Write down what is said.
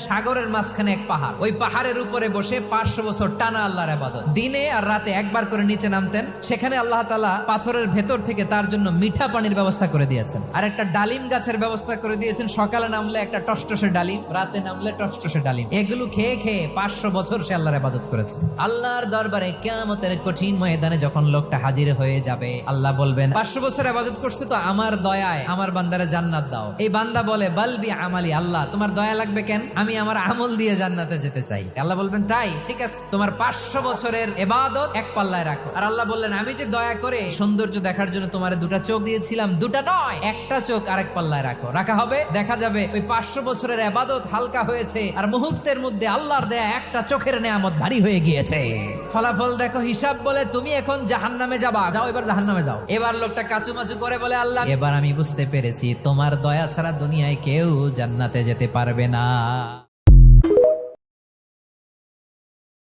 সাগরের মাঝখানে এক পাহাড়, ওই পাহাড়ের উপরে বসে 500 বছর টানা আল্লাহর ইবাদত। দিনে আর রাতে একবার করে নিচে নামতেন। সেখানে আল্লাহ তাআলা পাথরের ভেতর থেকে তার জন্য মিঠা পানির ব্যবস্থা করে দিয়েছেন, আর একটা ডালিম গাছের ব্যবস্থা করে দিয়েছেন। সকালে নামলে একটা টসটসে ডালিম, রাতে নামলে টসটসে ডালিম। এগুলো খেয়ে খেয়ে 500 বছর সে আল্লাহর ইবাদত করেছে। আল্লাহর দরবারে কিয়ামতের কঠিন ময়দানে যখন লোকটা হাজির হয়ে যাবে, আল্লাহ বলবেন 500 বছর ইবাদত করছে তো আমার দয়ায় আমার বান্দারে জান্নাত দাও। এই বান্দা বলে বালবি আমালি, আল্লাহ তোমার দয়া লাগবে কেন, আমি আমার আমল দিয়ে জান্নাতে যেতে চাই। আল্লাহ বলবেন তাই, ঠিক আছে, তোমার 500 বছরের ইবাদত এক পাল্লায় রাখো। আর আল্লাহ বললেন আমি যে দয়া করে সৌন্দর্য দেখার জন্য তোমার দুটা চোখ দিয়েছিলাম, দুটা নয় একটা চোখ আরেক পাল্লায় রাখো। রাখা হবে, দেখা যাবে ওই 500 বছরের ইবাদত হালকা হয়েছে, আর মুহূর্তের মধ্যে আল্লাহর দেয়া একটা চোখের নেয়ামত ভারী হয়ে গিয়েছে। ফলাফল দেখো, হিসাব বলে তুমি এখন জাহান্নামে যাবা, যাও এবার জাহান্নামে যাও। এবার লোকটা কাচুমাচু করে বলে আল্লাহ এবার আমি বুঝতে পেরেছি তোমার দয়া ছাড়া দুনিয়ায় কেউ জান্নাতে যেতে পারবে না।